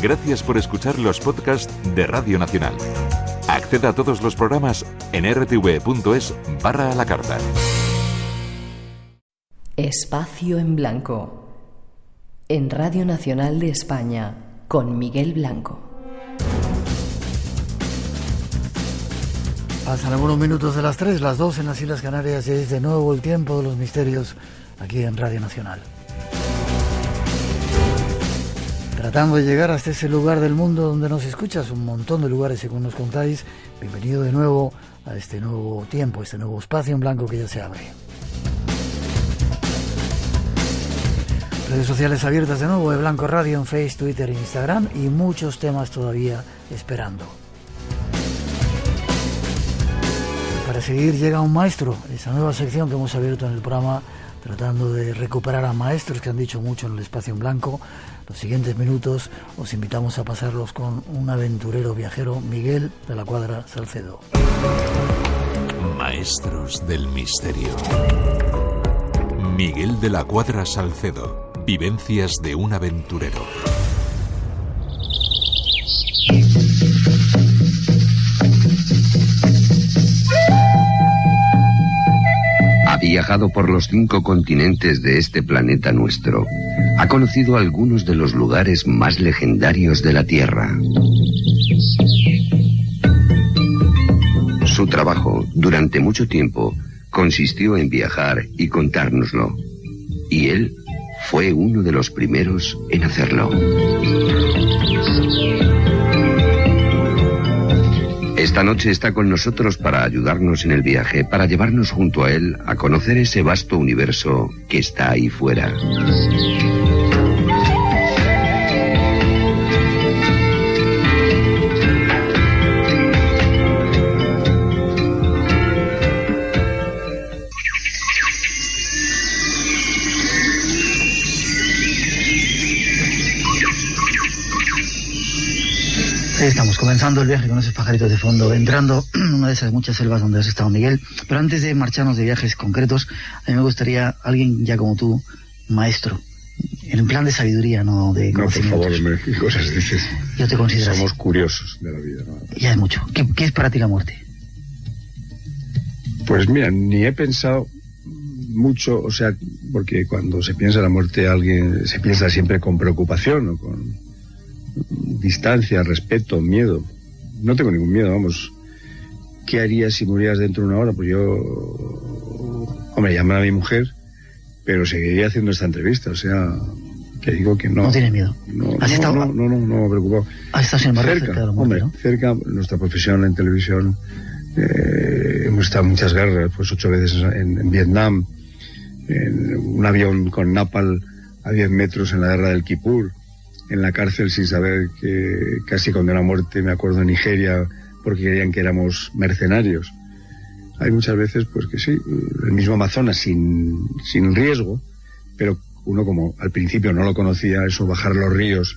Gracias por escuchar los podcasts de Radio Nacional. Acceda a todos los programas en rtv.es/a la carta. Espacio en Blanco, en Radio Nacional de España, con Miguel Blanco. Pasan algunos minutos de las 3, las 2 en las Islas Canarias, y es de nuevo el tiempo de los misterios aquí en Radio Nacional. Tratando de llegar hasta ese lugar del mundo donde nos escuchas, un montón de lugares según nos contáis. Bienvenido de nuevo a este nuevo tiempo, este nuevo espacio en blanco que ya se abre. Redes sociales abiertas de nuevo de Blanco Radio en Facebook, Twitter e Instagram, y muchos temas todavía esperando. Para seguir llega un maestro, esa nueva sección que hemos abierto en el programa, tratando de recuperar a maestros que han dicho mucho en el espacio en blanco. Los siguientes minutos os invitamos a pasarlos con un aventurero viajero, Miguel de la Cuadra Salcedo. Maestros del misterio. Miguel de la Cuadra Salcedo. Vivencias de un aventurero. Ha viajado por los 5 continentes de este planeta nuestro. Ha conocido algunos de los lugares más legendarios de la Tierra. Su trabajo, durante mucho tiempo, consistió en viajar y contárnoslo. Y él fue uno de los primeros en hacerlo. Esta noche está con nosotros para ayudarnos en el viaje, para llevarnos junto a él a conocer ese vasto universo que está ahí fuera. Estamos comenzando el viaje con esos pajaritos de fondo, entrando en una de esas muchas selvas donde has estado, Miguel. Pero antes de marcharnos de viajes concretos, a mí me gustaría alguien ya como tú, maestro, en plan de sabiduría, no de conocimientos. No, por favor, ¿qué cosas dices? Yo te considero Somos así. Curiosos de la vida, ¿no? Ya es mucho. ¿Qué es para ti la muerte? Pues mira, ni he pensado mucho, o sea, porque cuando se piensa en la muerte alguien se piensa siempre con preocupación o con distancia, respeto, miedo. No tengo ningún miedo, vamos. ¿Qué harías si murieras dentro de una hora? Pues yo, hombre, llamé a mi mujer, pero seguiría haciendo esta entrevista, o sea, que digo que no. No tienes miedo. No, ¿Has estado? No me he preocupado. ¿Has estado sin embargo cerca de la muerte, hombre, no? cerca, nuestra profesión en televisión, hemos estado en muchas guerras, pues 8 veces en Vietnam, en un avión con napalm a 10 metros en la guerra del Kipur, en la cárcel sin saber que casi condenó a muerte, me acuerdo, en Nigeria, porque querían que éramos mercenarios. Hay muchas veces pues que sí, el mismo Amazonas sin riesgo, pero uno como al principio no lo conocía, eso, bajar los ríos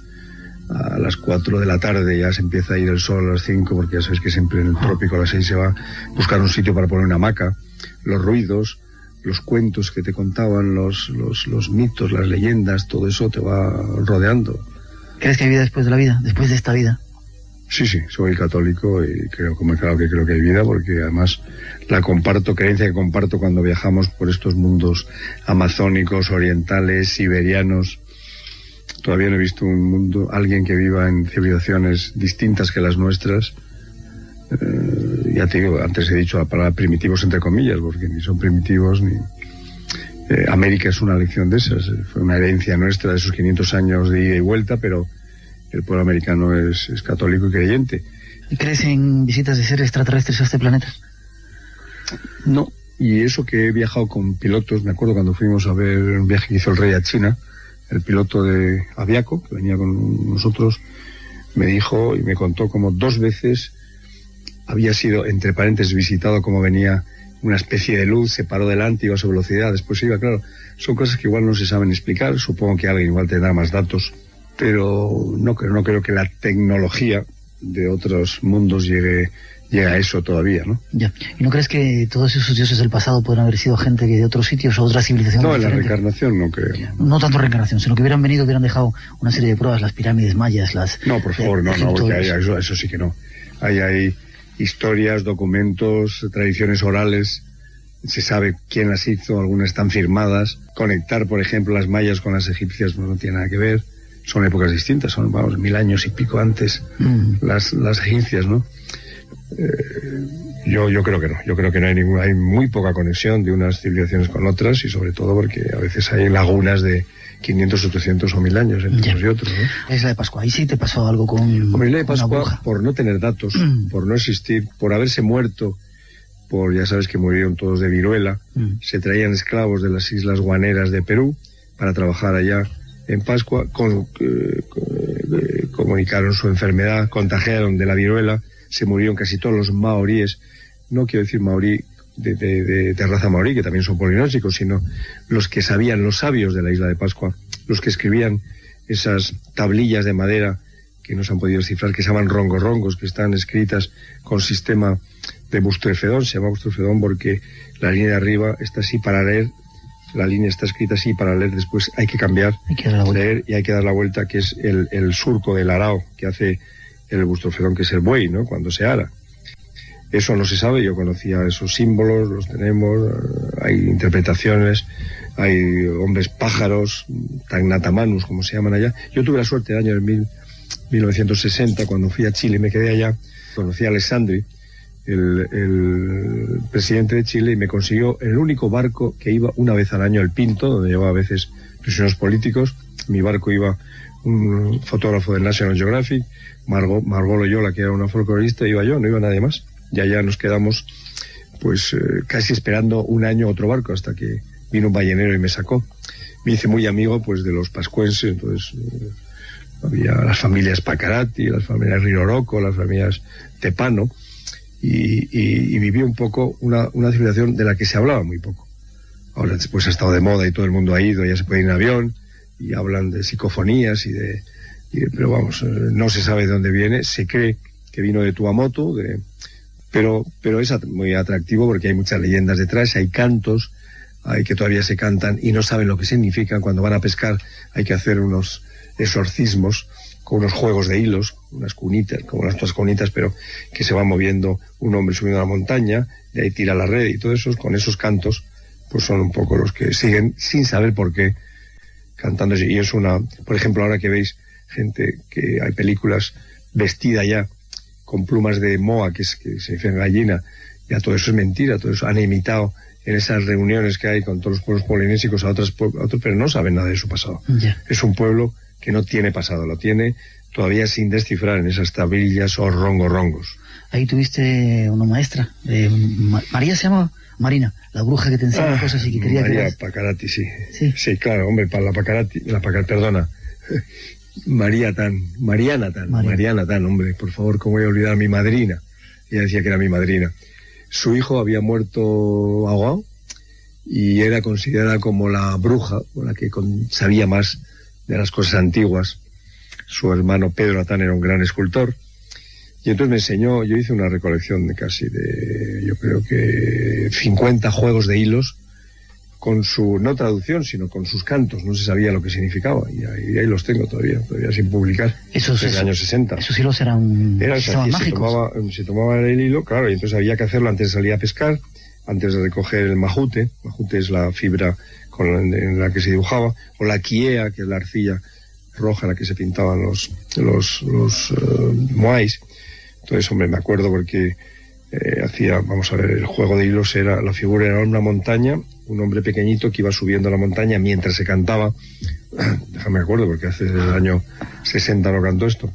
a las 4 de la tarde, ya se empieza a ir el sol a las 5, porque ya sabes que siempre en el trópico a las 6 se va a buscar un sitio para poner una hamaca, los ruidos, los cuentos que te contaban, los mitos, las leyendas, todo eso te va rodeando. ¿Crees que hay vida después de la vida? ¿Después de esta vida? Sí, soy católico y creo que hay vida, porque además la creencia que comparto cuando viajamos por estos mundos amazónicos, orientales, siberianos. Todavía no he visto alguien que viva en civilizaciones distintas que las nuestras. Ya te digo, antes he dicho la palabra primitivos entre comillas, porque ni son primitivos ni... América es una lección de esas, fue una herencia nuestra de esos 500 años de ida y vuelta, pero el pueblo americano es católico y creyente. ¿Y crees en visitas de seres extraterrestres a este planeta? No, y eso que he viajado con pilotos, me acuerdo cuando fuimos a ver un viaje que hizo el rey a China, el piloto de Aviaco, que venía con nosotros, me dijo y me contó como 2 veces había sido, entre paréntesis, visitado, como venía una especie de luz, se paró delante, iba a su velocidad, después iba, claro, son cosas que igual no se saben explicar, supongo que alguien igual tendrá más datos, pero no creo que la tecnología de otros mundos llegue llega a eso todavía, ¿no? Ya. ¿Y no crees que todos esos dioses del pasado pueden haber sido gente que de otros sitios o otra civilización? No, en la reencarnación no creo. No tanto reencarnación, sino que hubieran dejado una serie de pruebas, las pirámides mayas, las... No, por favor, no, porque eso sí que no. Hay historias, documentos, tradiciones orales, se sabe quién las hizo, algunas están firmadas. Conectar, por ejemplo, las mayas con las egipcias no tiene nada que ver. Son épocas distintas, son, 1000 años y pico antes las egipcias, ¿no? Yo creo que no. Yo creo que no hay muy poca conexión de unas civilizaciones con otras, y sobre todo porque a veces hay lagunas de 500, 800 o 1000 años entre unos y otros, ¿no? La Isla de Pascua, ahí sí te pasó algo con... Hombre, la Isla de Pascua, por no tener datos, por no existir, por haberse muerto, ya sabes que murieron todos de viruela, se traían esclavos de las islas guaneras de Perú para trabajar allá en Pascua, comunicaron su enfermedad, contagiaron de la viruela, se murieron casi todos los maoríes, no quiero decir maorí de raza maorí, que también son polinésicos, sino los que sabían, los sabios de la Isla de Pascua, los que escribían esas tablillas de madera que no se han podido descifrar, que se llaman rongorongos, que están escritas con sistema de bustrefedón. Se llama bustrefedón porque la línea de arriba está así para leer, la línea está escrita así para leer, después hay que cambiar, leer, y hay que dar la vuelta, que es el surco del arao que hace el bustrefedón, que es el buey, ¿no?, cuando se ara. Eso no se sabe, yo conocía esos símbolos, los tenemos, hay interpretaciones, hay hombres pájaros, tagnatamanus, como se llaman allá. Yo tuve la suerte el año 1960, cuando fui a Chile, me quedé allá, conocí a Alessandri, el presidente de Chile, y me consiguió el único barco que iba una vez al año al Pinto, donde llevaba a veces prisioneros políticos. Mi barco iba un fotógrafo del National Geographic, Margot Loyola, que era una folclorista, iba yo, no iba nadie más. Y allá nos quedamos pues casi esperando un año otro barco, hasta que vino un ballenero y me sacó. Me hice muy amigo pues de los pascuenses, entonces había las familias Pacarati, las familias Riroroco, las familias Tepano, y viví un poco una civilización de la que se hablaba muy poco. Ahora después ha estado de moda y todo el mundo ha ido, ya se puede ir en avión, y hablan de psicofonías pero vamos, no se sabe de dónde viene. Se cree que vino de Tuamotu, pero es muy atractivo porque hay muchas leyendas detrás, hay cantos, hay que todavía se cantan y no saben lo que significan. Cuando van a pescar hay que hacer unos exorcismos con unos juegos de hilos, unas cunitas, como las cunitas, pero que se va moviendo un hombre subiendo a la montaña, y ahí tira la red, y todo eso, con esos cantos, pues son un poco los que siguen sin saber por qué cantando. Y es por ejemplo, ahora que veis gente, que hay películas vestida ya con plumas de moa, que se dice gallina, ya todo eso es mentira, todo eso han imitado en esas reuniones que hay con todos los pueblos polinésicos a otros, pero no saben nada de su pasado. Yeah. Es un pueblo que no tiene pasado, lo tiene todavía sin descifrar en esas tablillas o rongorongos. Ahí tuviste una maestra, María se llama, Marina, la bruja que te enseña cosas y que quería María Pacarati, sí. Sí, claro, hombre, para perdona. Mariana Tan, hombre, por favor, ¿cómo voy a olvidar a mi madrina? Ella decía que era mi madrina. Su hijo había muerto ahogado y era considerada como la bruja, la que sabía más de las cosas antiguas. Su hermano Pedro Atán era un gran escultor, y entonces me enseñó. Yo hice una recolección yo creo que 50 juegos de hilos, con su, no traducción, sino con sus cantos. No se sabía lo que significaba, y ahí los tengo todavía sin publicar. Desde el año 60. Esos hilos eran mágicos. Se tomaba el hilo, claro, y entonces había que hacerlo antes de salir a pescar, antes de recoger el majute. Majute es la fibra en la que se dibujaba, o la quiea, que es la arcilla roja en la que se pintaban los moais. Entonces, hombre, me acuerdo porque vamos a ver, el juego de hilos la figura era una montaña, un hombre pequeñito que iba subiendo la montaña mientras se cantaba. Déjame acuerdo, porque hace el año 60 no cantó esto.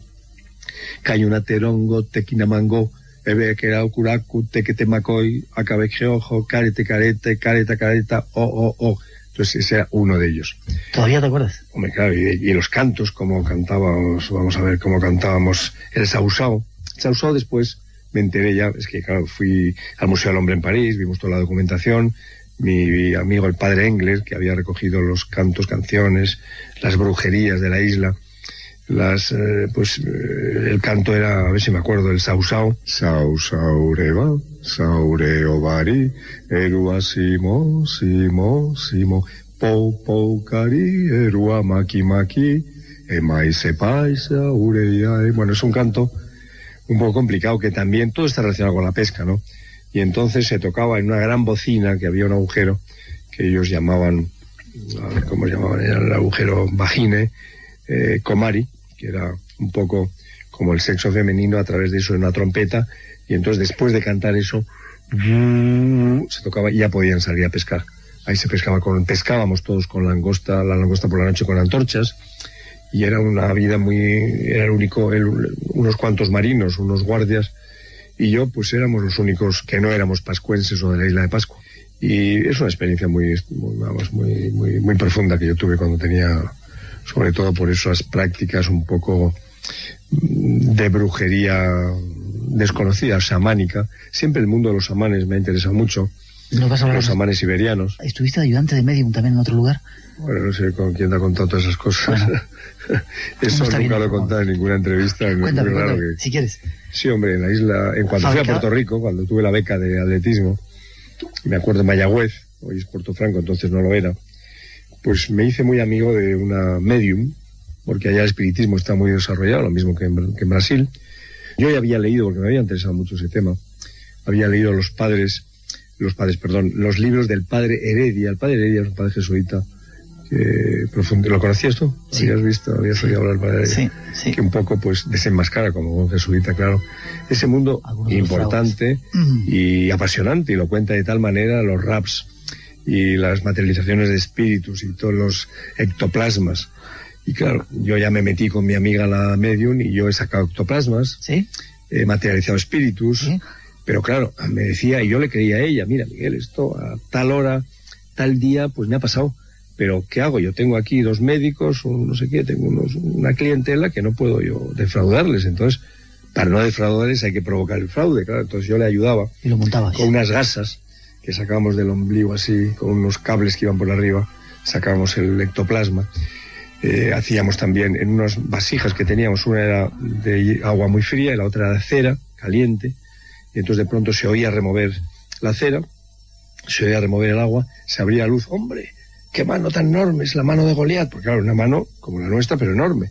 Cayuna terongo, tequinamango, bebe que era curacu, tequete macoy, acabe geojo, carete, careta, o. Entonces ese era uno de ellos. ¿Todavía te acuerdas? Hombre, claro, y los cantos, como cantábamos, vamos a ver cómo cantábamos el sausao. Sausao después me enteré ya, es que claro, fui al Museo del Hombre en París, vimos toda la documentación, mi amigo el padre Engler, que había recogido los cantos, canciones, las brujerías de la isla, el canto era, a ver si me acuerdo, el sausao. Sausaureba, saureobari, erua simo, simo, simo, pou cari, erua maki maki, emaise paisa, ureia. Bueno, es un canto un poco complicado, que también todo está relacionado con la pesca, ¿no? Y entonces se tocaba en una gran bocina, que había un agujero, que ellos llamaban, a ver cómo llamaban, era el agujero vagine, komari, que era un poco como el sexo femenino a través de eso, en una trompeta, y entonces después de cantar eso, se tocaba y ya podían salir a pescar. Ahí se pescábamos todos con la langosta por la noche con antorchas, y era una vida era el único, unos cuantos marinos, unos guardias, y yo pues éramos los únicos que no éramos pascuenses o de la isla de Pascua. Y es una experiencia muy profunda que yo tuve cuando tenía, sobre todo por esas prácticas un poco de brujería desconocida, chamánica. Siempre el mundo de los chamanes me ha interesado mucho. Los chamanes siberianos. ¿Estuviste de ayudante de medium también en otro lugar? Bueno, no sé con quién te ha contado todas esas cosas. Bueno, eso nunca lo he contado en ninguna entrevista. Cuéntame, si quieres. Sí, hombre, en la isla, cuando fui a Puerto Rico, cuando tuve la beca de atletismo, me acuerdo en Mayagüez, hoy es Puerto Franco, entonces no lo era, pues me hice muy amigo de una medium, porque allá el espiritismo está muy desarrollado, lo mismo que en Brasil. Yo ya había leído, porque me había interesado mucho ese tema, había leído los libros del padre Heredia. El padre Heredia es un padre jesuita ¿lo conocías tú? Sí. ¿Habías oído hablar del padre Heredia? Sí. Que un poco pues desenmascara como un jesuita, claro, ese mundo importante y apasionante, y lo cuenta de tal manera, los raps y las materializaciones de espíritus y todos los ectoplasmas. Y claro, yo ya me metí con mi amiga la medium y yo he sacado ectoplasmas, ¿sí? He materializado espíritus, ¿sí? Pero claro, me decía, y yo le creía a ella, mira Miguel, esto a tal hora, tal día, pues me ha pasado, pero ¿qué hago? Yo tengo aquí 2 médicos, no sé qué, tengo una clientela que no puedo yo defraudarles, entonces para no defraudarles hay que provocar el fraude, claro, entonces yo le ayudaba. ¿Y lo montabas? Con unas gasas que sacábamos del ombligo así, con unos cables que iban por arriba, sacábamos el ectoplasma. Hacíamos también en unas vasijas que teníamos, una era de agua muy fría y la otra era de cera, caliente, y entonces de pronto se oía remover la cera, se oía remover el agua, se abría la luz. ¡Hombre, qué mano tan enorme! Es la mano de Goliat, porque claro, una mano como la nuestra, pero enorme.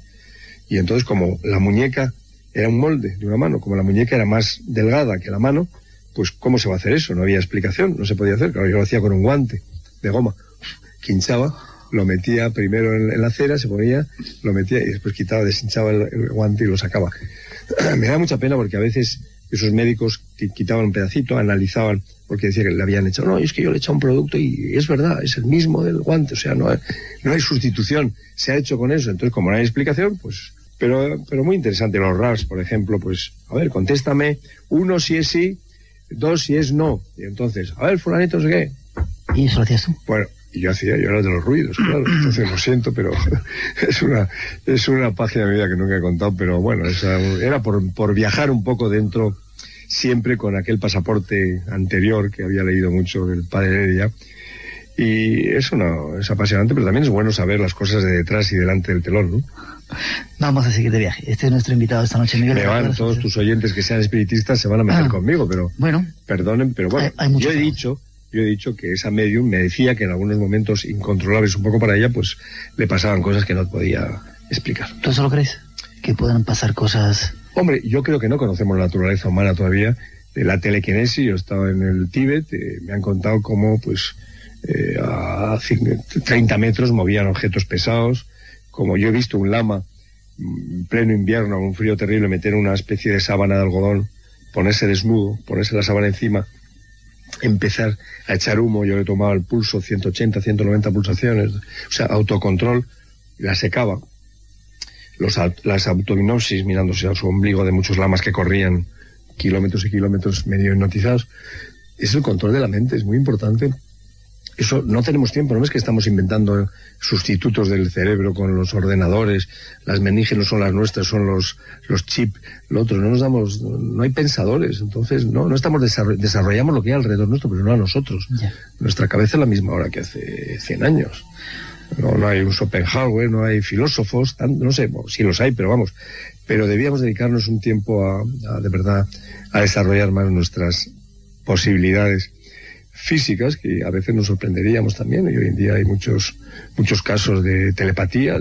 Y entonces como la muñeca era un molde de una mano, como la muñeca era más delgada que la mano, pues ¿cómo se va a hacer eso? No había explicación, no se podía hacer. Claro, yo lo hacía con un guante de goma, quinchaba, lo metía primero en la cera, se ponía, lo metía y después quitaba, deshinchaba el guante y lo sacaba. Me da mucha pena porque a veces esos médicos quitaban un pedacito, analizaban, porque decía que le habían echado, no, es que yo le he echado un producto y es verdad, es el mismo del guante, o sea, no hay sustitución, se ha hecho con eso. Entonces, como no hay explicación, pues, pero muy interesante. Los RAS, por ejemplo, pues, a ver, contéstame, 1 si es sí, 2 si es no, y entonces, a ver, fulanito, no sé qué. ¿Y eso lo hacías tú? Bueno, y yo era de los ruidos, claro, entonces lo siento, pero es una página de mi vida que nunca he contado, pero bueno, era por viajar un poco dentro, siempre con aquel pasaporte anterior que había leído mucho del padre Heredia, y es apasionante, pero también es bueno saber las cosas de detrás y delante del telón, ¿no? Vamos a seguir de viaje. Este es nuestro invitado esta noche, Miguel. Todos tus oyentes que sean espiritistas se van a meter conmigo, pero bueno, perdonen, pero bueno, yo he dicho que esa medium me decía que en algunos momentos incontrolables un poco para ella, pues le pasaban cosas que no podía explicar. ¿Tú eso lo crees? ¿Que puedan pasar cosas? Hombre, yo creo que no conocemos la naturaleza humana todavía. La telequinesis, yo he estado en el Tíbet, me han contado cómo pues a 30 metros movían objetos pesados, como yo he visto un lama en pleno invierno, con un frío terrible, meter una especie de sábana de algodón, ponerse desnudo, ponerse la sábana encima, empezar a echar humo. Yo le tomaba el pulso, 180, 190 pulsaciones, o sea, autocontrol, la secaba. Las autohipnosis, mirándose a su ombligo de muchos lamas que corrían kilómetros y kilómetros medio hipnotizados. Es el control de la mente, es muy importante. Eso no tenemos tiempo, no es que estamos inventando sustitutos del cerebro con los ordenadores, las meninges no son las nuestras, son los chips, lo otro, no hay pensadores, entonces no estamos desarrollamos lo que hay alrededor nuestro, pero no a nosotros. Ya. Nuestra cabeza es la misma ahora que hace 100 años. No hay un Schopenhauer, no hay filósofos, no sé, sí los hay, pero vamos. Pero debíamos dedicarnos un tiempo de verdad a desarrollar más nuestras posibilidades físicas, que a veces nos sorprenderíamos también, y hoy en día hay muchos casos de telepatía,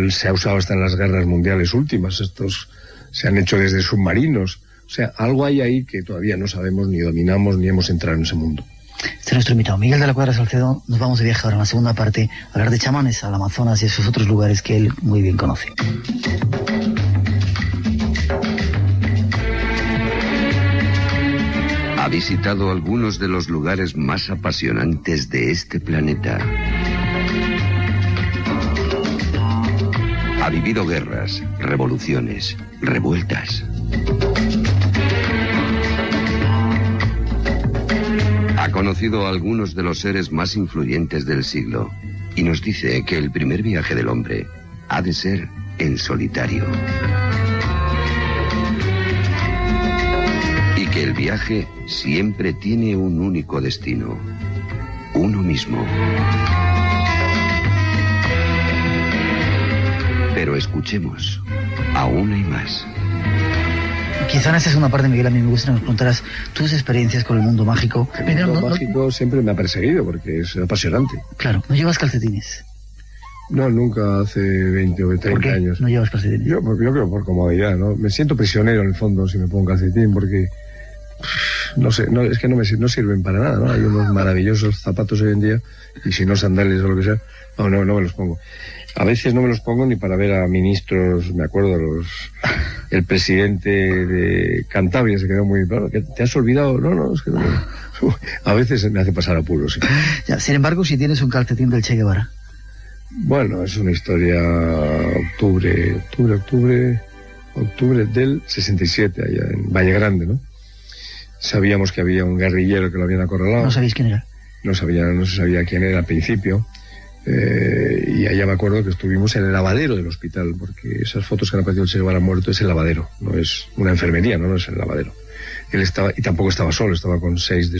se ha usado hasta en las guerras mundiales últimas, estos se han hecho desde submarinos, o sea, algo hay ahí que todavía no sabemos, ni dominamos, ni hemos entrado en ese mundo. Este es nuestro invitado, Miguel de la Cuadra Salcedo. Nos vamos de viaje ahora en la segunda parte a hablar de chamanes, al Amazonas y esos otros lugares que él muy bien conoce. Ha visitado algunos de los lugares más apasionantes de este planeta. Ha vivido guerras, revoluciones, revueltas. Ha conocido a algunos de los seres más influyentes del siglo y nos dice que el primer viaje del hombre ha de ser en solitario. Y que el viaje siempre tiene un único destino, uno mismo. Pero escuchemos, aún hay más. Quizá en esta segunda parte, Miguel, a mí me gustaría que nos contaras tus experiencias con el mundo mágico. El mundo mágico siempre me ha perseguido porque es apasionante. Claro, ¿no llevas calcetines? No, nunca, hace 20 o 30 ¿Por qué años. no llevas calcetines? Yo creo por comodidad, ¿no? Me siento prisionero en el fondo si me pongo calcetín porque... No sé, es que no sirven para nada, ¿no? Hay unos maravillosos zapatos hoy en día y si no sandalias o lo que sea, no me los pongo. A veces no me los pongo ni para ver a ministros, me acuerdo, el presidente de Cantabria se quedó muy claro, que te has olvidado, no, es que no. A veces me hace pasar apuros. ¿Sí? Ya, sin embargo, si tienes un calcetín del Che Guevara. Bueno, es una historia octubre del 67, allá en Valle Grande, ¿no? Sabíamos que había un guerrillero que lo habían acorralado. ¿No sabéis quién era? No se sabía quién era al principio. Y allá me acuerdo que estuvimos en el lavadero del hospital, porque esas fotos que han aparecido del Che Guevara muerto es el lavadero, no es una enfermería, no es el lavadero. Él estaba, y tampoco estaba solo, estaba con 6 de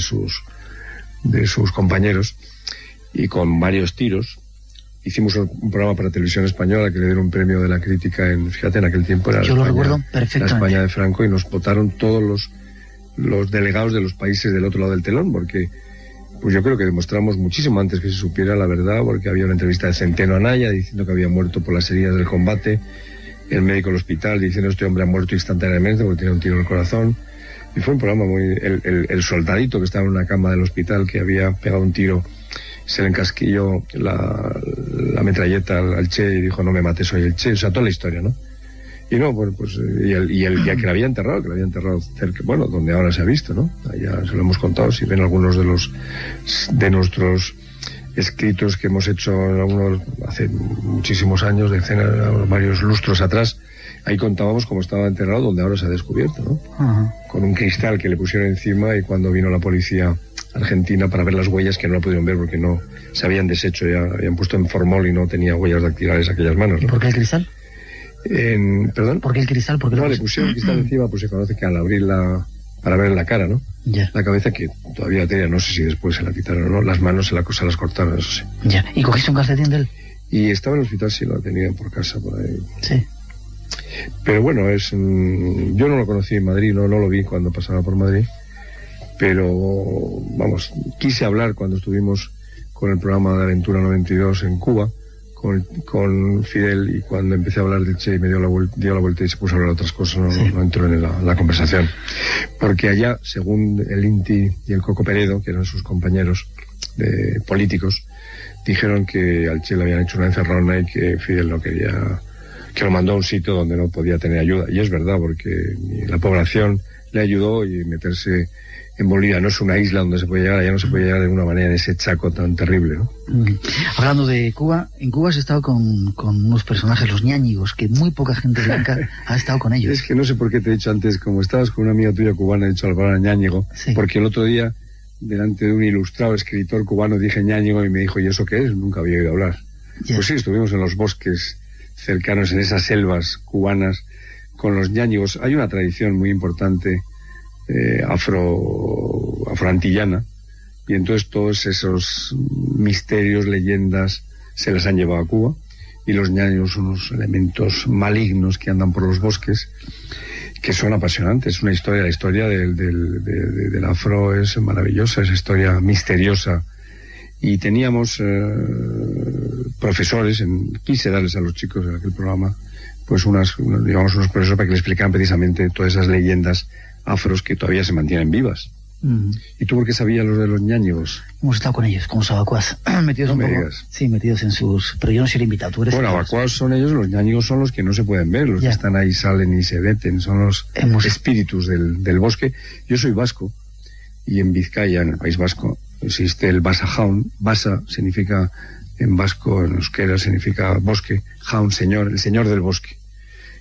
sus compañeros y con varios tiros. Hicimos un programa para Televisión Española que le dieron un premio de la crítica en aquel tiempo era Yo lo recuerdo perfectamente. La España de Franco, y nos votaron todos los delegados de los países del otro lado del telón, porque pues yo creo que demostramos muchísimo antes que se supiera la verdad, porque había una entrevista de Centeno Anaya diciendo que había muerto por las heridas del combate, el médico del hospital diciendo este hombre ha muerto instantáneamente porque tiene un tiro en el corazón, y fue un programa muy... El soldadito que estaba en una cama del hospital que había pegado un tiro, se le encasquilló la metralleta al Che y dijo no me mates, soy el Che, o sea, toda la historia, ¿no? Y no, bueno, pues, y el día que la había enterrado cerca, bueno, donde ahora se ha visto, ¿no? Ya se lo hemos contado, si ven algunos de nuestros escritos que hemos hecho hace muchísimos años, varios lustros atrás, ahí contábamos cómo estaba enterrado donde ahora se ha descubierto, ¿no? Uh-huh. Con un cristal que le pusieron encima, y cuando vino la policía argentina para ver las huellas, que no la pudieron ver porque no se habían deshecho, ya habían puesto en formol y no tenía huellas dactilares aquellas manos, ¿no? ¿Y por qué el cristal? ¿Perdón? ¿Por qué el cristal? No, le pusieron el cristal encima, pues se conoce que al abrirla para ver la cara, ¿no? Ya. La cabeza, que todavía tenía, no sé si después se la quitaron o no, las manos se las cortaron, eso sí. Ya. ¿Y cogiste un calcetín de él? Y estaba en el hospital, sí, lo tenían por casa, por ahí. Sí. Pero bueno, yo no lo conocí en Madrid, no lo vi cuando pasaba por Madrid, pero, vamos, quise hablar cuando estuvimos con el programa de Aventura 92 en Cuba, con Fidel, y cuando empecé a hablar del Che me dio la vuelta y se puso a hablar de otras cosas, no entró en la conversación, porque allá, según el Inti y el Coco Peredo, que eran sus compañeros políticos, dijeron que al Che le habían hecho una encerrona y que Fidel no quería, que lo mandó a un sitio donde no podía tener ayuda, y es verdad, porque la población le ayudó, y meterse en Bolivia no es una isla donde se puede llegar, allá no se puede llegar de una manera en ese chaco tan terrible, ¿no? Hablando de Cuba, en Cuba has estado con unos personajes, los ñáñigos, que muy poca gente blanca ha estado con ellos. Es que no sé por qué te he dicho antes, como estabas con una amiga tuya cubana, he dicho la palabra ñáñigo, sí. Porque el otro día, delante de un ilustrado escritor cubano, dije ñáñigo y me dijo, ¿y eso qué es? Nunca había oído hablar. Ya. Pues sí, estuvimos en los bosques cercanos, en esas selvas cubanas, con los ñáñigos. Hay una tradición muy importante afroantillana, Y entonces todos esos misterios, leyendas, se las han llevado a Cuba. Y los ñaños son unos elementos malignos que andan por los bosques, que son apasionantes. Una historia, la historia del afro es maravillosa, es historia misteriosa. Y teníamos profesores, quise darles a los chicos en aquel programa, pues unos profesores para que les explicaran precisamente todas esas leyendas afros que todavía se mantienen vivas. ¿Y tú por qué sabías los de los ñáñigos? Hemos estado con ellos, con los abacuás, metidos un poco. Sí, metidos en sus... Pero yo no soy el invitado, tú eres... Bueno, abacuás son ellos, los ñáñigos son los que no se pueden ver, los que están ahí salen y se veten, son los espíritus del bosque. Yo soy vasco, y en Vizcaya, en el País Vasco, existe el Basa Jaun. Basa significa, en vasco, en euskera, significa bosque. Jaun, señor, el señor del bosque.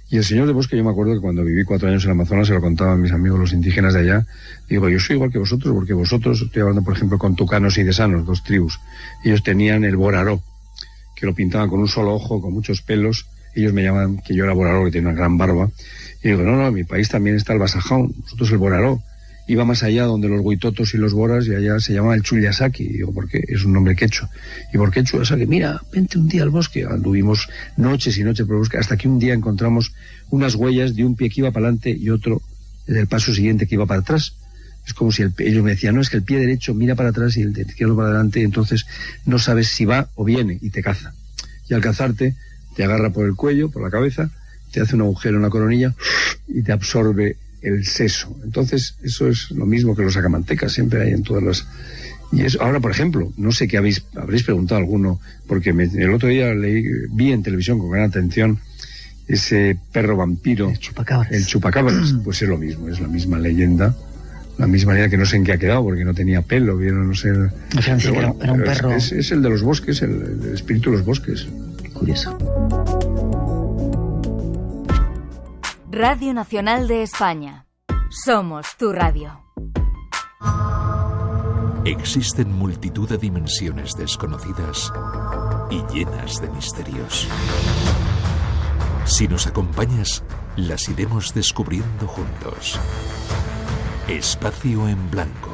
Y el señor del bosque, yo me acuerdo que cuando viví 4 años en Amazonas, se lo contaban mis amigos los indígenas de allá. Digo, yo soy igual que vosotros, porque vosotros, estoy hablando por ejemplo con tucanos y desanos, 2 tribus. Ellos tenían el boraró, que lo pintaban con un solo ojo, con muchos pelos. Ellos me llamaban que yo era boraró, que tenía una gran barba. Y digo, no, en mi país también está el Basajaun, nosotros el boraró. Iba más allá, donde los huitotos y los boras, y allá se llamaba el Chuyasaki. Y digo, ¿por qué? Es un nombre quechua. ¿Y por qué Chuyasaki? Mira, vente un día al bosque. Anduvimos noches y noches por el bosque, hasta que un día encontramos unas huellas de un pie que iba para adelante y otro del paso siguiente que iba para atrás. Es como si ellos me decían, no, es que el pie derecho mira para atrás y el izquierdo para adelante, y entonces no sabes si va o viene, y te caza. Y al cazarte, te agarra por el cuello, por la cabeza, te hace un agujero en la coronilla y te absorbe el seso. Entonces, eso es lo mismo que los sacamantecas, siempre hay en todas las... Y eso, ahora, por ejemplo, no sé qué habréis preguntado alguno, porque el otro día vi en televisión con gran atención ese perro vampiro, el chupacabras. Pues es lo mismo, es la misma leyenda, la misma leyenda, que no sé en qué ha quedado, porque no tenía pelo, no sé... Bueno, era un perro... Es el de los bosques, el espíritu de los bosques. Curioso. Radio Nacional de España. Somos tu radio. Existen multitud de dimensiones desconocidas y llenas de misterios. Si nos acompañas, las iremos descubriendo juntos. Espacio en Blanco.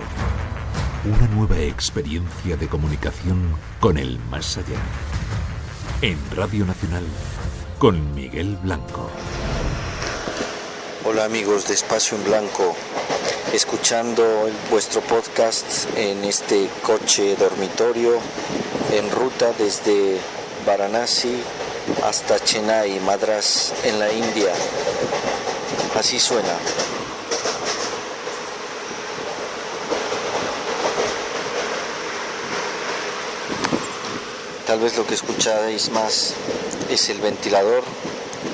Una nueva experiencia de comunicación con el más allá. En Radio Nacional, con Miguel Blanco. Hola amigos de Espacio en Blanco, escuchando vuestro podcast en este coche dormitorio en ruta desde Varanasi hasta Chennai, Madras, en la India. Así suena. Tal vez lo que escucháis más es el ventilador.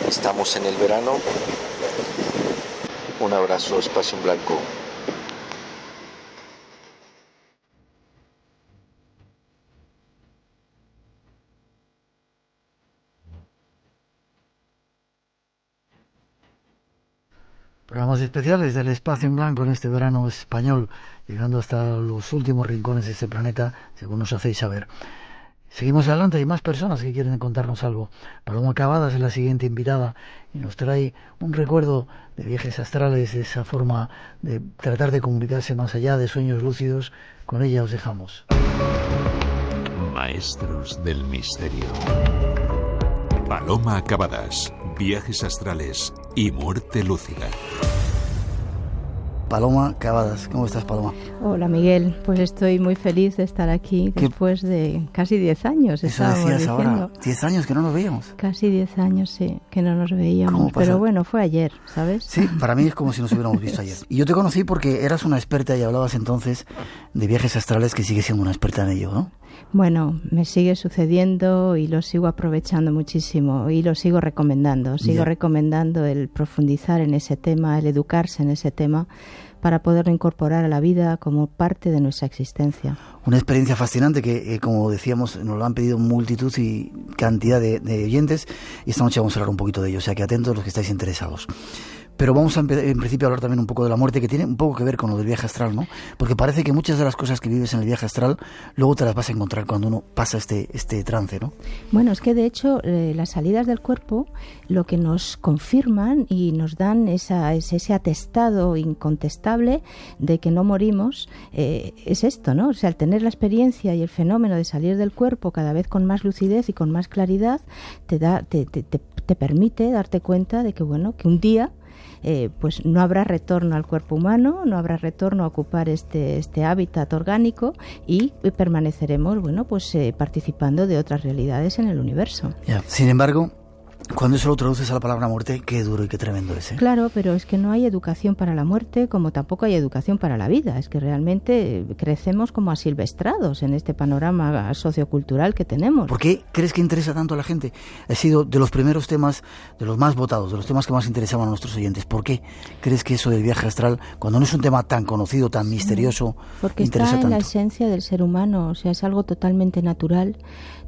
Estamos en el verano. Un abrazo, Espacio en Blanco. Programas especiales del Espacio en Blanco en este verano español, llegando hasta los últimos rincones de este planeta, según nos hacéis saber. Seguimos adelante, hay más personas que quieren contarnos algo. Paloma Cavadas es la siguiente invitada y nos trae un recuerdo de viajes astrales, de esa forma de tratar de comunicarse más allá, de sueños lúcidos. Con ella os dejamos. Maestros del misterio. Paloma Cavadas, viajes astrales y muerte lúcida. Paloma Cavadas, ¿cómo estás, Paloma? Hola, Miguel, pues estoy muy feliz de estar aquí después de casi 10 años. Eso decías ahora, 10 años que no nos veíamos. Casi 10 años, sí, que no nos veíamos, pero bueno, fue ayer, ¿sabes? Sí, para mí es como si nos hubiéramos visto ayer. Y yo te conocí porque eras una experta y hablabas entonces de viajes astrales, que sigues siendo una experta en ello, ¿no? Bueno, me sigue sucediendo y lo sigo aprovechando muchísimo y lo sigo recomendando. Sigo recomendando el profundizar en ese tema, el educarse en ese tema, para poderlo incorporar a la vida como parte de nuestra existencia. Una experiencia fascinante que, como decíamos, nos lo han pedido multitud y cantidad de oyentes, y esta noche vamos a hablar un poquito de ello, o sea que atentos los que estáis interesados. Pero vamos a en principio a hablar también un poco de la muerte, que tiene un poco que ver con lo del viaje astral, ¿no? Porque parece que muchas de las cosas que vives en el viaje astral luego te las vas a encontrar cuando uno pasa este trance, ¿no? Bueno, es que de hecho las salidas del cuerpo lo que nos confirman y nos dan ese atestado incontestable de que no morimos, es esto, ¿no? O sea, al tener la experiencia y el fenómeno de salir del cuerpo cada vez con más lucidez y con más claridad, te permite darte cuenta de que, bueno, que un día pues no habrá retorno al cuerpo humano, no habrá retorno a ocupar este hábitat orgánico y permaneceremos, bueno, pues participando de otras realidades en el universo. Ya. Sin embargo, cuando eso lo traduces a la palabra muerte, qué duro y qué tremendo es, ¿eh? Claro, pero es que no hay educación para la muerte, como tampoco hay educación para la vida. Es que realmente crecemos como asilvestrados en este panorama sociocultural que tenemos. ¿Por qué crees que interesa tanto a la gente? Ha sido de los primeros temas, de los más votados, de los temas que más interesaban a nuestros oyentes. ¿Por qué crees que eso del viaje astral, cuando no es un tema tan conocido, tan misterioso, porque interesa está en tanto? La esencia del ser humano, o sea, es algo totalmente natural,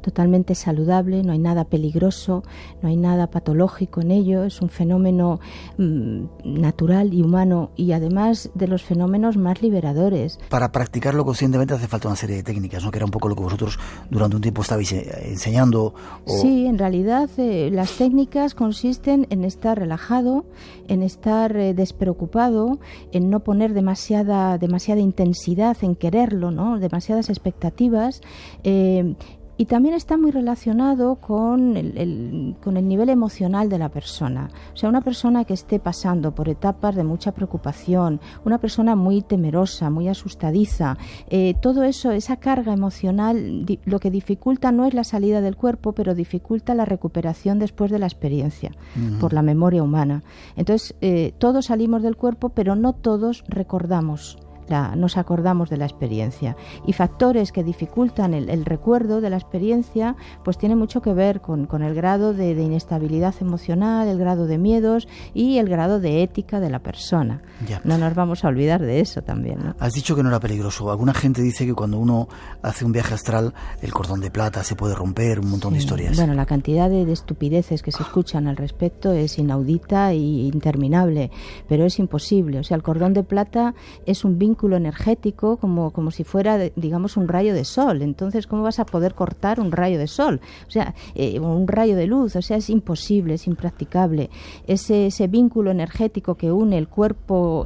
totalmente saludable, no hay nada peligroso, no hay nada patológico en ello, es un fenómeno natural y humano, y además de los fenómenos más liberadores. Para practicarlo conscientemente hace falta una serie de técnicas, ¿no? Que era un poco lo que vosotros durante un tiempo estabais enseñando. Sí, en realidad las técnicas consisten en estar relajado, en estar despreocupado, en no poner demasiada intensidad en quererlo, ¿no? Demasiadas expectativas. Y también está muy relacionado con el nivel emocional de la persona. O sea, una persona que esté pasando por etapas de mucha preocupación, una persona muy temerosa, muy asustadiza, todo eso, esa carga emocional, lo que dificulta no es la salida del cuerpo, pero dificulta la recuperación después de la experiencia, por la memoria humana. Entonces, todos salimos del cuerpo, pero no todos nos acordamos de la experiencia, y factores que dificultan el recuerdo de la experiencia pues tienen mucho que ver con el grado de inestabilidad emocional, el grado de miedos y el grado de ética de la persona. Ya. No nos vamos a olvidar de eso también, ¿no? Has dicho que no era peligroso. Alguna gente dice que cuando uno hace un viaje astral el cordón de plata se puede romper, un montón de historias. Bueno, la cantidad de estupideces que se escuchan al respecto es inaudita e interminable, pero es imposible. O sea, el cordón de plata es un vínculo energético como si fuera, digamos, un rayo de sol. Entonces, ¿cómo vas a poder cortar un rayo de sol? O sea, un rayo de luz. O sea, es imposible, es impracticable. Ese vínculo energético que une el cuerpo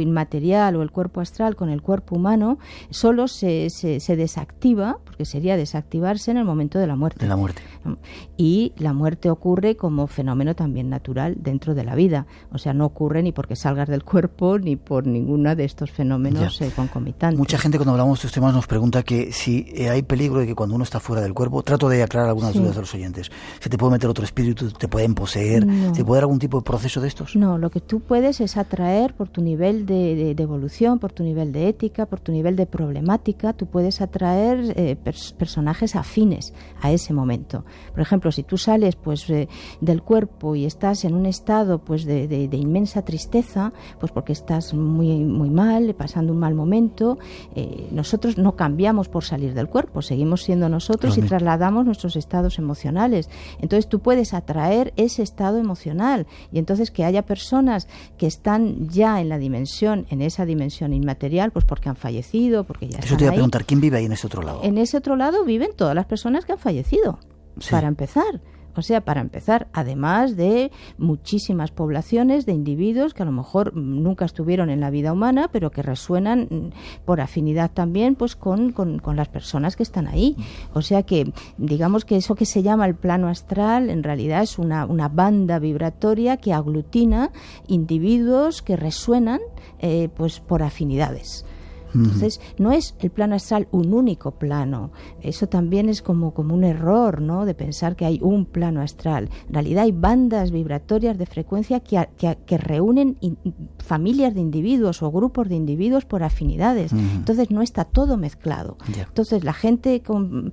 inmaterial o el cuerpo astral con el cuerpo humano solo se desactiva, porque sería desactivarse en el momento de la muerte. De la muerte. Y la muerte ocurre como fenómeno también natural dentro de la vida. O sea, no ocurre ni porque salgas del cuerpo ni por ninguno de estos fenómenos concomitantes. Mucha gente, cuando hablamos de estos temas, nos pregunta que si hay peligro de que cuando uno está fuera del cuerpo, trato de aclarar algunas dudas de los oyentes. ¿Se te puede meter otro espíritu? ¿Te pueden poseer? No. ¿Se puede dar algún tipo de proceso de estos? No, lo que tú puedes es atraer por tu nivel de evolución, por tu nivel de ética, por tu nivel de problemática. Tú puedes atraer personajes afines a ese momento. Por ejemplo, si tú sales del cuerpo y estás en un estado de inmensa tristeza, pues porque estás muy, muy mal, pasando un mal momento, nosotros no cambiamos por salir del cuerpo, seguimos siendo nosotros y trasladamos nuestros estados emocionales. Entonces tú puedes atraer ese estado emocional, y entonces que haya personas que están ya en esa dimensión inmaterial, pues porque han fallecido, porque ya están ahí. Eso te iba a preguntar, ¿quién vive ahí en ese otro lado? En ese otro lado viven todas las personas que han fallecido, para empezar. O sea, para empezar, además de muchísimas poblaciones de individuos que a lo mejor nunca estuvieron en la vida humana, pero que resuenan por afinidad también pues con las personas que están ahí. O sea que, digamos que eso que se llama el plano astral, en realidad es una banda vibratoria que aglutina individuos que resuenan pues por afinidades. Entonces, no es el plano astral un único plano. Eso también es como un error, ¿no?, de pensar que hay un plano astral. En realidad hay bandas vibratorias de frecuencia que reúnen familias de individuos o grupos de individuos por afinidades. Entonces, no está todo mezclado. Entonces, la gente que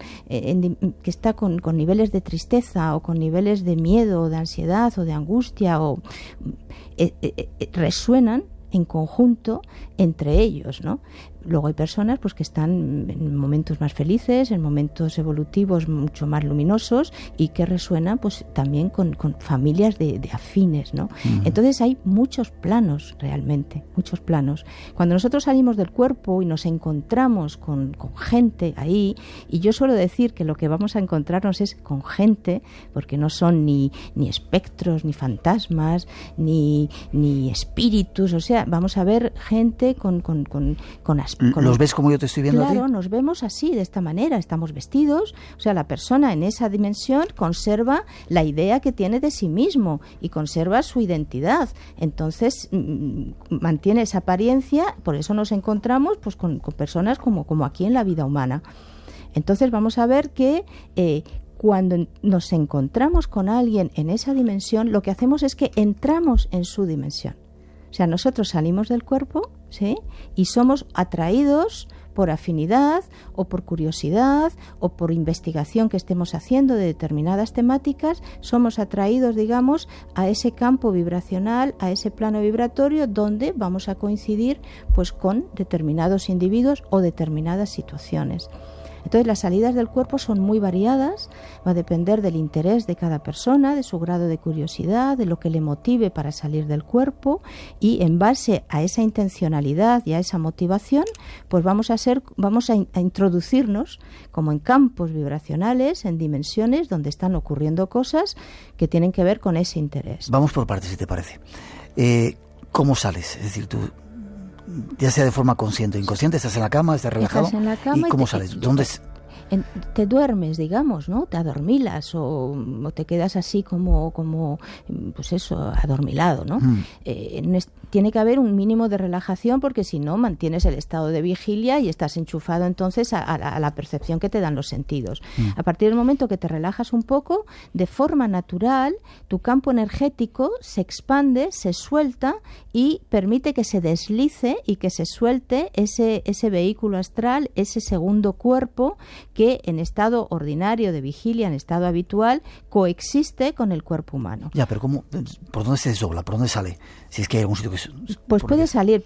está con niveles de tristeza o con niveles de miedo o de ansiedad o de angustia resuenan en conjunto entre ellos, ¿no? Luego hay personas pues que están en momentos más felices, en momentos evolutivos mucho más luminosos y que resuenan pues también con familias de afines, ¿no? Entonces hay muchos planos realmente, muchos planos. Cuando nosotros salimos del cuerpo y nos encontramos con gente ahí, y yo suelo decir que lo que vamos a encontrarnos es con gente, porque no son ni espectros, ni fantasmas, ni espíritus, o sea, vamos a ver gente ¿Los ves como yo te estoy viendo a ti? Claro, nos vemos así, de esta manera, estamos vestidos, o sea, la persona en esa dimensión conserva la idea que tiene de sí mismo y conserva su identidad, entonces mantiene esa apariencia, por eso nos encontramos pues con personas como aquí en la vida humana. Entonces vamos a ver que cuando nos encontramos con alguien en esa dimensión, lo que hacemos es que entramos en su dimensión. O sea, nosotros salimos del cuerpo, ¿sí?, y somos atraídos por afinidad o por curiosidad o por investigación que estemos haciendo de determinadas temáticas, somos atraídos, digamos, a ese campo vibracional, a ese plano vibratorio donde vamos a coincidir pues con determinados individuos o determinadas situaciones. Entonces las salidas del cuerpo son muy variadas, va a depender del interés de cada persona, de su grado de curiosidad, de lo que le motive para salir del cuerpo, y en base a esa intencionalidad y a esa motivación, pues vamos a introducirnos como en campos vibracionales, en dimensiones donde están ocurriendo cosas que tienen que ver con ese interés. Vamos por partes, si te parece. ¿Cómo sales? Es decir, tú, ya sea de forma consciente o inconsciente, estás en la cama, estás relajado. Estás en la cama ¿Y cómo sales? ¿Dónde te duermes, digamos, ¿no? Te adormilas o te quedas así como pues eso, adormilado, ¿no? Tiene que haber un mínimo de relajación, porque si no mantienes el estado de vigilia y estás enchufado entonces a la percepción que te dan los sentidos. A partir del momento que te relajas un poco, de forma natural, tu campo energético se expande, se suelta y permite que se deslice y que se suelte ese vehículo astral, ese segundo cuerpo que en estado ordinario de vigilia, en estado habitual, coexiste con el cuerpo humano. Ya, pero ¿por dónde se desdobla? ¿Por dónde sale? Si es que hay algún sitio que... Pues puede salir,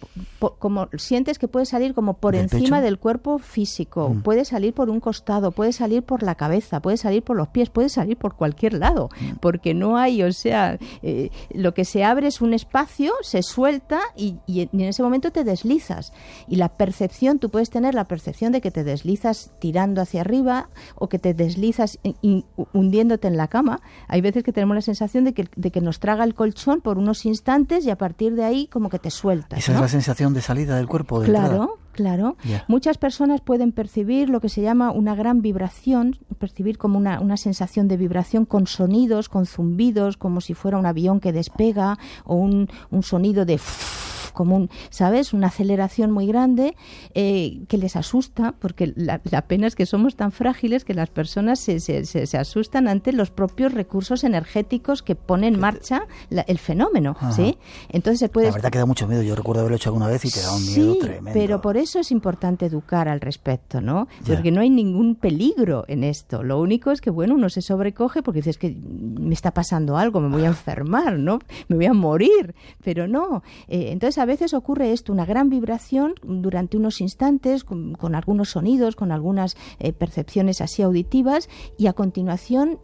como sientes que puede salir como por encima pecho del cuerpo físico, puede salir por un costado, puede salir por la cabeza, puede salir por los pies, puede salir por cualquier lado, porque no hay, o sea, lo que se abre es un espacio, se suelta y en ese momento te deslizas. Y la percepción, tú puedes tener la percepción de que te deslizas tirando hacia arriba o que te deslizas hundiéndote en la cama. Hay veces que tenemos la sensación de que nos traga el colchón por unos instantes y a partir de ahí como que te sueltas, ¿Esa ¿no? es la sensación de salida del cuerpo? Claro. Yeah. Muchas personas pueden percibir lo que se llama una gran vibración, percibir como una sensación de vibración con sonidos, con zumbidos, como si fuera un avión que despega, o un sonido de... como ¿sabes? Una aceleración muy grande que les asusta, porque la pena es que somos tan frágiles que las personas se asustan ante los propios recursos energéticos que pone en marcha el fenómeno, ¿sí? Entonces se puede... La verdad que da mucho miedo, yo recuerdo haberlo hecho alguna vez y te da un miedo tremendo. Pero por eso es importante educar al respecto, ¿no? Porque no hay ningún peligro en esto, lo único es que, bueno, uno se sobrecoge porque dices que me está pasando algo, me voy a enfermar, ¿no? Me voy a morir, pero no. Entonces a veces ocurre esto, una gran vibración durante unos instantes con algunos sonidos, con algunas percepciones así auditivas, y a continuación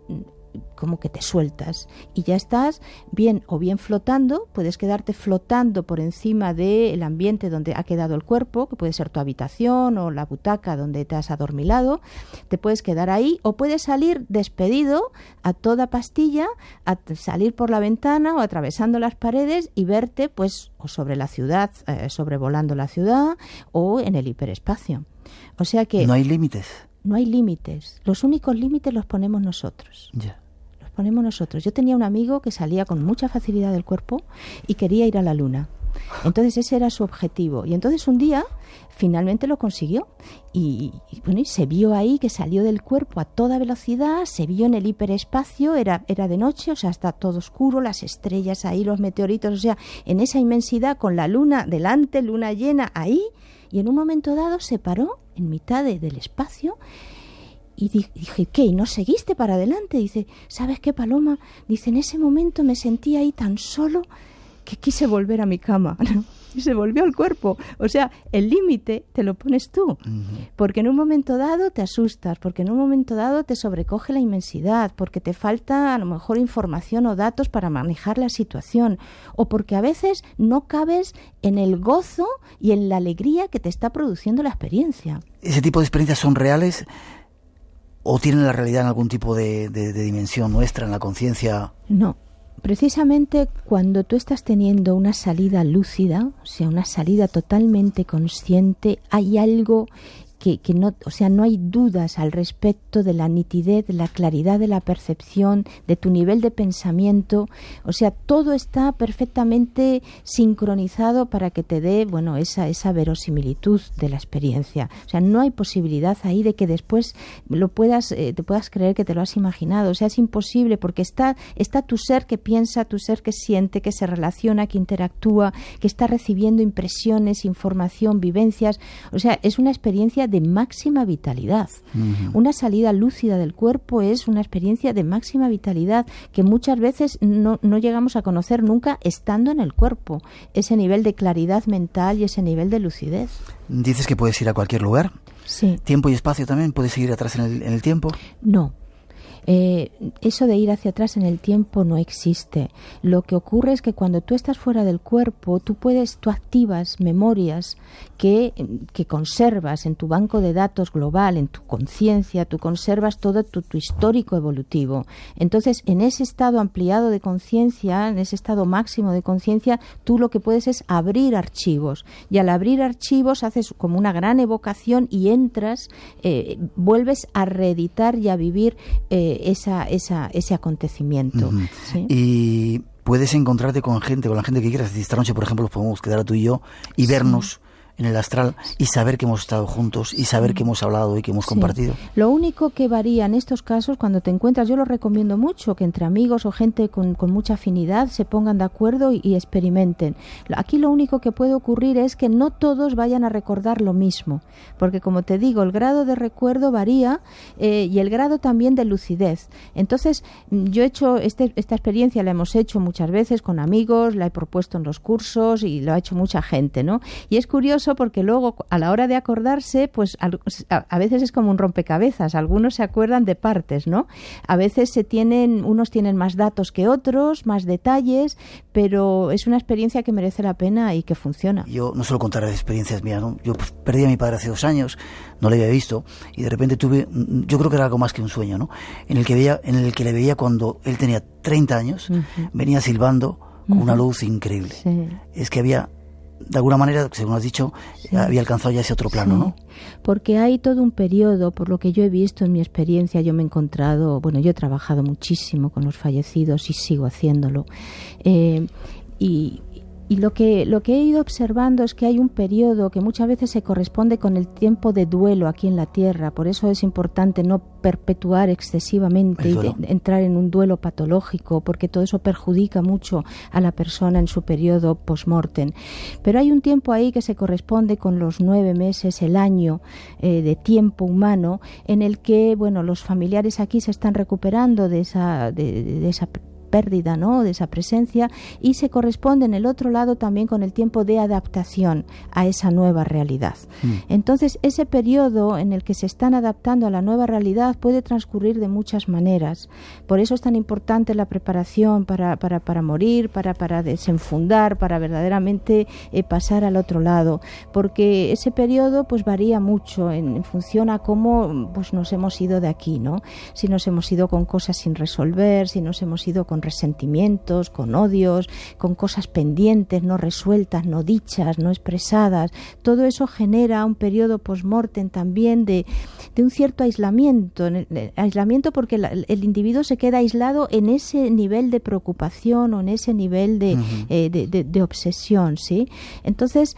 como que te sueltas y ya estás bien o bien flotando, puedes quedarte flotando por encima del ambiente donde ha quedado el cuerpo, que puede ser tu habitación o la butaca donde te has adormilado, te puedes quedar ahí o puedes salir despedido a toda pastilla, a salir por la ventana o atravesando las paredes y verte pues o sobre la ciudad, sobrevolando la ciudad, o en el hiperespacio. O sea que... ¿No hay límites? No hay límites. Los únicos límites los ponemos nosotros. Los ponemos nosotros. Yo tenía un amigo que salía con mucha facilidad del cuerpo y quería ir a la luna. Entonces ese era su objetivo. Y entonces un día finalmente lo consiguió. Y se vio ahí que salió del cuerpo a toda velocidad, se vio en el hiperespacio, era de noche, o sea, está todo oscuro, las estrellas ahí, los meteoritos, o sea, en esa inmensidad con la luna delante, luna llena ahí. Y en un momento dado se paró en mitad del espacio y dije, ¿qué? ¿Y no seguiste para adelante? Dice, ¿sabes qué, Paloma? Dice, en ese momento me sentí ahí tan solo que quise volver a mi cama, ¿no? Y se volvió al cuerpo. O sea, el límite te lo pones tú. Porque en un momento dado te asustas, porque en un momento dado te sobrecoge la inmensidad, porque te falta a lo mejor información o datos para manejar la situación, o porque a veces no cabes en el gozo y en la alegría que te está produciendo la experiencia. ¿Ese tipo de experiencias son reales o tienen la realidad en algún tipo de dimensión nuestra, en la conciencia? No. Precisamente cuando tú estás teniendo una salida lúcida, o sea, una salida totalmente consciente, hay algo que no, o sea, no hay dudas al respecto de la nitidez, de la claridad de la percepción, de tu nivel de pensamiento, o sea, todo está perfectamente sincronizado para que te dé, bueno, esa verosimilitud de la experiencia. O sea, no hay posibilidad ahí de que después te puedas creer que te lo has imaginado. O sea, es imposible porque está tu ser que piensa, tu ser que siente, que se relaciona, que interactúa, que está recibiendo impresiones, información, vivencias. O sea, es una experiencia de máxima vitalidad. Una salida lúcida del cuerpo es una experiencia de máxima vitalidad que muchas veces no llegamos a conocer nunca estando en el cuerpo. Ese nivel de claridad mental y ese nivel de lucidez. ¿Dices que puedes ir a cualquier lugar? Sí. ¿Tiempo y espacio también? ¿Puedes ir atrás en el tiempo? No. Eso de ir hacia atrás en el tiempo no existe. Lo que ocurre es que cuando tú estás fuera del cuerpo, tú activas memorias que conservas en tu banco de datos global, en tu conciencia, tú conservas todo tu histórico evolutivo. Entonces, en ese estado ampliado de conciencia, en ese estado máximo de conciencia, tú lo que puedes es abrir archivos. Y al abrir archivos haces como una gran evocación y entras, vuelves a reeditar y a vivir ese acontecimiento. ¿Sí? Y puedes encontrarte con la gente que quieras. Esta noche, por ejemplo, nos podemos quedar tú y yo y vernos en el astral y saber que hemos estado juntos y saber que hemos hablado y que hemos compartido. Lo único que varía en estos casos, cuando te encuentras, yo lo recomiendo mucho, que entre amigos o gente con mucha afinidad se pongan de acuerdo y experimenten. Aquí lo único que puede ocurrir es que no todos vayan a recordar lo mismo, porque como te digo, el grado de recuerdo varía y el grado también de lucidez. Entonces, yo he hecho esta experiencia, la hemos hecho muchas veces con amigos, la he propuesto en los cursos y lo ha hecho mucha gente, ¿no? Y es curioso porque luego a la hora de acordarse, pues a veces es como un rompecabezas, algunos se acuerdan de partes, ¿no? A veces unos tienen más datos que otros, más detalles, pero es una experiencia que merece la pena y que funciona. Yo no suelo contar experiencias mías, ¿no? Yo perdí a mi padre hace 2 años, no le había visto, y de repente yo creo que era algo más que un sueño, ¿no? En el que le veía cuando él tenía 30 años, venía silbando con una luz increíble. Sí. Es que había, de alguna manera, según has dicho, había alcanzado ya ese otro plano, ¿no? Porque hay todo un periodo, por lo que yo he visto en mi experiencia, yo me he encontrado, yo he trabajado muchísimo con los fallecidos y sigo haciéndolo, y lo que he ido observando es que hay un periodo que muchas veces se corresponde con el tiempo de duelo aquí en la Tierra. Por eso es importante no perpetuar excesivamente y entrar en un duelo patológico, porque todo eso perjudica mucho a la persona en su periodo post-mortem. Pero hay un tiempo ahí que se corresponde con los 9 meses, el año de tiempo humano, en el que los familiares aquí se están recuperando de esa pérdida, ¿no?, de esa presencia, y se corresponde en el otro lado también con el tiempo de adaptación a esa nueva realidad. Entonces, ese periodo en el que se están adaptando a la nueva realidad puede transcurrir de muchas maneras. Por eso es tan importante la preparación para morir, para desenfundar, para verdaderamente pasar al otro lado, porque ese periodo pues varía mucho en función a cómo pues nos hemos ido de aquí, ¿no? Si nos hemos ido con cosas sin resolver, si nos hemos ido con resentimientos, con odios, con cosas pendientes, no resueltas, no dichas, no expresadas. Todo eso genera un periodo post-mortem también de un cierto aislamiento. Aislamiento porque el individuo se queda aislado en ese nivel de preocupación o en ese nivel de obsesión, ¿sí? Entonces,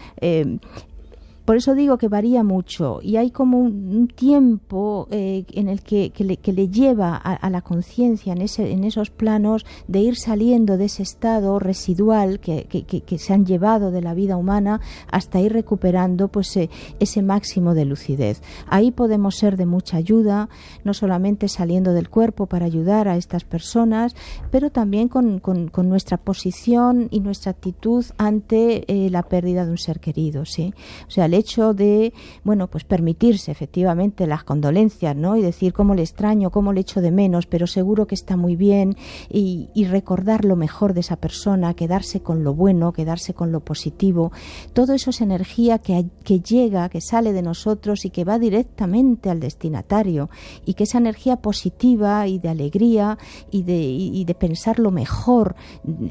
Por eso digo que varía mucho y hay como un tiempo en el que le lleva a la conciencia en esos planos de ir saliendo de ese estado residual que se han llevado de la vida humana hasta ir recuperando pues ese máximo de lucidez. Ahí podemos ser de mucha ayuda, no solamente saliendo del cuerpo para ayudar a estas personas, pero también con nuestra posición y nuestra actitud ante la pérdida de un ser querido, ¿sí? O sea, el hecho de, bueno, pues permitirse efectivamente las condolencias, ¿no? Y decir cómo le extraño, cómo le echo de menos, pero seguro que está muy bien, y recordar lo mejor de esa persona, quedarse con lo bueno, quedarse con lo positivo. Todo eso es energía que llega, que sale de nosotros y que va directamente al destinatario, y que esa energía positiva y de alegría y de pensar lo mejor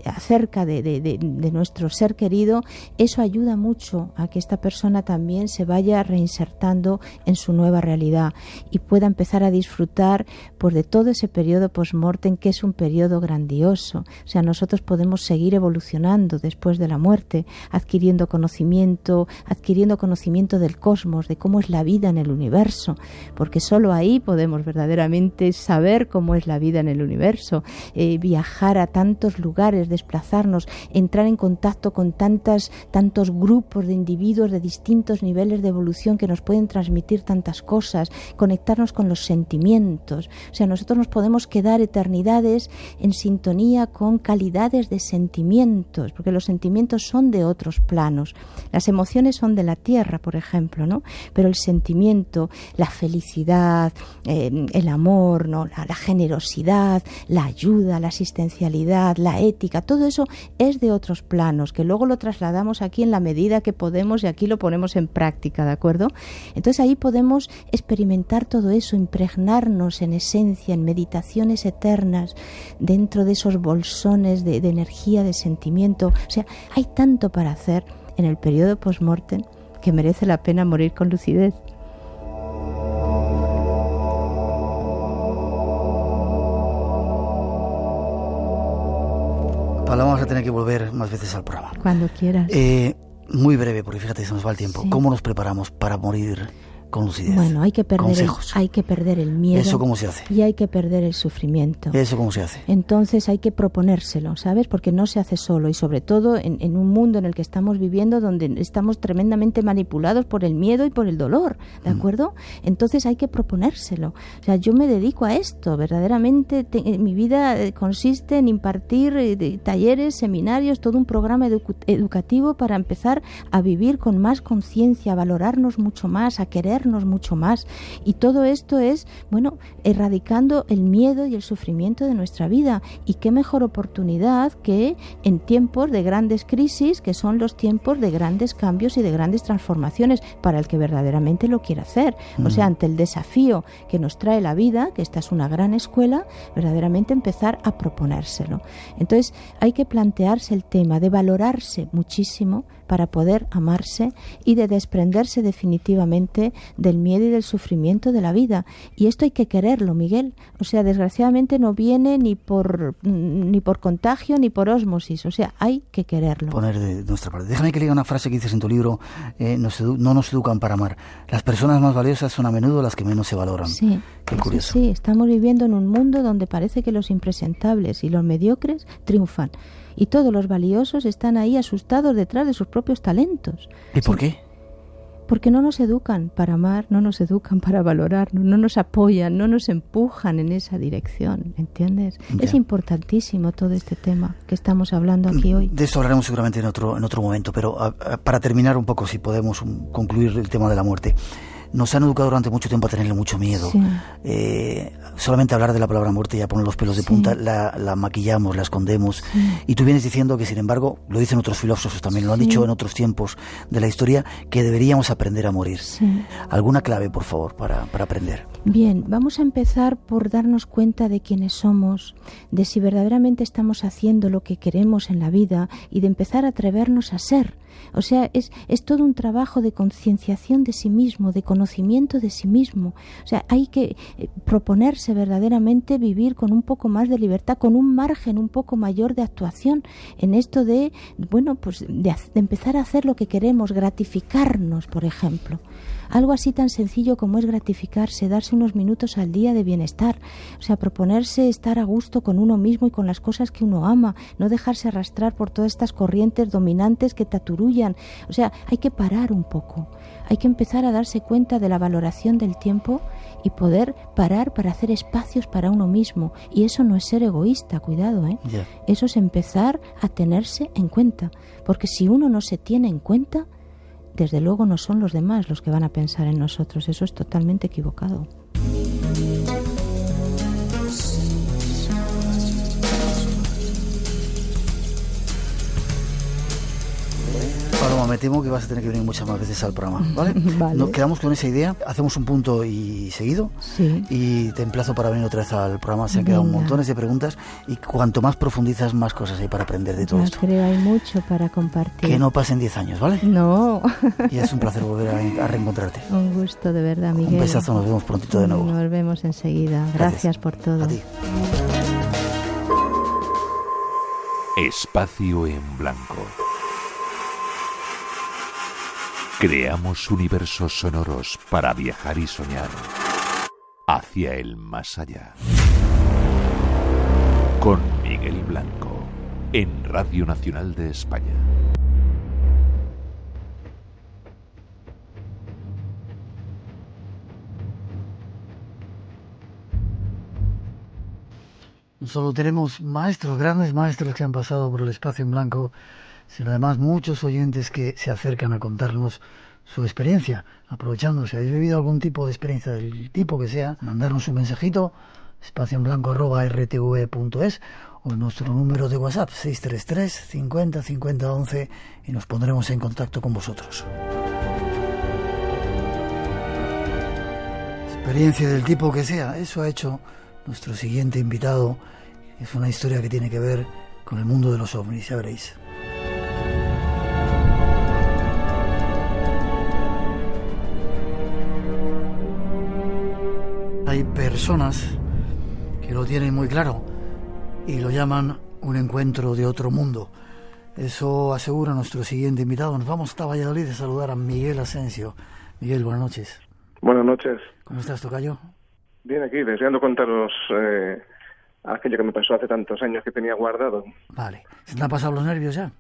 acerca de nuestro ser querido, eso ayuda mucho a que esta persona también se vaya reinsertando en su nueva realidad y pueda empezar a disfrutar pues de todo ese periodo post-mortem, que es un periodo grandioso. O sea, nosotros podemos seguir evolucionando después de la muerte, adquiriendo conocimiento del cosmos, de cómo es la vida en el universo, porque solo ahí podemos verdaderamente saber cómo es la vida en el universo, viajar a tantos lugares, desplazarnos, entrar en contacto con tantos grupos de individuos de distintos niveles de evolución que nos pueden transmitir tantas cosas, conectarnos con los sentimientos. O sea, nosotros nos podemos quedar eternidades en sintonía con calidades de sentimientos, porque los sentimientos son de otros planos. Las emociones son de la tierra, por ejemplo, ¿no? Pero el sentimiento, la felicidad, el amor, ¿no? La generosidad, la ayuda, la asistencialidad, la ética, todo eso es de otros planos, que luego lo trasladamos aquí en la medida que podemos y aquí lo ponemos en práctica, ¿de acuerdo? Entonces ahí podemos experimentar todo eso, impregnarnos en esencia, en meditaciones eternas, dentro de esos bolsones de energía, de sentimiento. O sea, hay tanto para hacer en el periodo post-mortem que merece la pena morir con lucidez. Paula, vamos a tener que volver más veces al programa. Cuando quieras. Muy breve, porque fíjate, se nos va el tiempo. Sí. ¿Cómo nos preparamos para morir con lucidez? Bueno, hay que perder el miedo. ¿Eso cómo se hace? Y hay que perder el sufrimiento. ¿Eso cómo se hace? Entonces hay que proponérselo, ¿sabes? Porque no se hace solo, y sobre todo en un mundo en el que estamos viviendo, donde estamos tremendamente manipulados por el miedo y por el dolor, ¿de acuerdo? Entonces hay que proponérselo. O sea, yo me dedico a esto, verdaderamente mi vida consiste en impartir talleres, seminarios, todo un programa educativo para empezar a vivir con más conciencia, a valorarnos mucho más, a querernos mucho más, y todo esto es, bueno, erradicando el miedo y el sufrimiento de nuestra vida. Y qué mejor oportunidad que en tiempos de grandes crisis, que son los tiempos de grandes cambios y de grandes transformaciones para el que verdaderamente lo quiere hacer. O sea, ante el desafío que nos trae la vida, que esta es una gran escuela, verdaderamente empezar a proponérselo. Entonces hay que plantearse el tema de valorarse muchísimo para poder amarse y de desprenderse definitivamente del miedo y del sufrimiento de la vida. Y esto hay que quererlo, Miguel. O sea, desgraciadamente no viene ni por contagio ni por ósmosis. O sea, hay que quererlo. Poner de nuestra parte. Déjame que lea una frase que dices en tu libro, no nos educan para amar. Las personas más valiosas son a menudo las que menos se valoran. Sí. Qué curioso. Sí, estamos viviendo en un mundo donde parece que los impresentables y los mediocres triunfan. Y todos los valiosos están ahí asustados detrás de sus propios talentos. ¿Y por qué? Porque no nos educan para amar, no nos educan para valorar, no nos apoyan, no nos empujan en esa dirección, ¿entiendes? Ya. Es importantísimo todo este tema que estamos hablando aquí hoy. De esto hablaremos seguramente en otro momento, pero para terminar un poco, si podemos concluir el tema de la muerte. Nos han educado durante mucho tiempo a tenerle mucho miedo. Sí. Solamente hablar de la palabra muerte ya pone los pelos de punta, la maquillamos, la escondemos. Y tú vienes diciendo que, sin embargo, lo dicen otros filósofos también, lo han dicho en otros tiempos de la historia, que deberíamos aprender a morir. Sí. ¿Alguna clave, por favor, para aprender? Bien, vamos a empezar por darnos cuenta de quiénes somos, de si verdaderamente estamos haciendo lo que queremos en la vida y de empezar a atrevernos a ser. O sea, es todo un trabajo de concienciación de sí mismo, de conocimiento conocimiento de sí mismo. O sea, hay que proponerse verdaderamente vivir con un poco más de libertad, con un margen un poco mayor de actuación en esto de, bueno, pues de empezar a hacer lo que queremos, gratificarnos, por ejemplo. Algo así tan sencillo como es gratificarse, darse unos minutos al día de bienestar, o sea, proponerse estar a gusto con uno mismo y con las cosas que uno ama, no dejarse arrastrar por todas estas corrientes dominantes que te aturullan. O sea, hay que parar un poco, hay que empezar a darse cuenta de la valoración del tiempo y poder parar para hacer espacios para uno mismo. Y eso no es ser egoísta, cuidado, ¿eh? Yeah. Eso es empezar a tenerse en cuenta, porque si uno no se tiene en cuenta, desde luego no son los demás los que van a pensar en nosotros. Eso es totalmente equivocado. Paloma, me temo que vas a tener que venir muchas más veces al programa, ¿vale? Vale. Nos quedamos con esa idea, hacemos un punto y seguido, Sí. y te emplazo para venir otra vez al programa. Se han quedado Venga. montones de preguntas y cuanto más profundizas, más cosas hay para aprender de todo Yo esto. creo hay mucho para compartir. Que no pasen 10 años, ¿vale? No. Y es un placer volver a reencontrarte. Un gusto, de verdad, Miguel. Un besazo, nos vemos prontito de nuevo. Nos vemos enseguida. Gracias por todo. A ti. Espacio en blanco. Creamos universos sonoros para viajar y soñar hacia el más allá. Con Miguel Blanco, en Radio Nacional de España. No solo tenemos maestros, grandes maestros que han pasado por el espacio en blanco, sino además muchos oyentes que se acercan a contarnos su experiencia, aprovechando. Si habéis vivido algún tipo de experiencia del tipo que sea, mandarnos un mensajito, espacioenblanco@rtv.es, o nuestro número de WhatsApp 633 50 50 11, y nos pondremos en contacto con vosotros. Experiencia del tipo que sea, eso ha hecho nuestro siguiente invitado. Es una historia que tiene que ver con el mundo de los ovnis, ya veréis. Hay personas que lo tienen muy claro y lo llaman un encuentro de otro mundo. Eso asegura nuestro siguiente invitado. Nos vamos hasta Valladolid a saludar a Miguel Asensio. Miguel, buenas noches. Buenas noches. ¿Cómo estás, tocayo? Bien, aquí deseando contaros aquello que me pasó hace tantos años que tenía guardado. Vale. ¿Se te han pasado los nervios ya?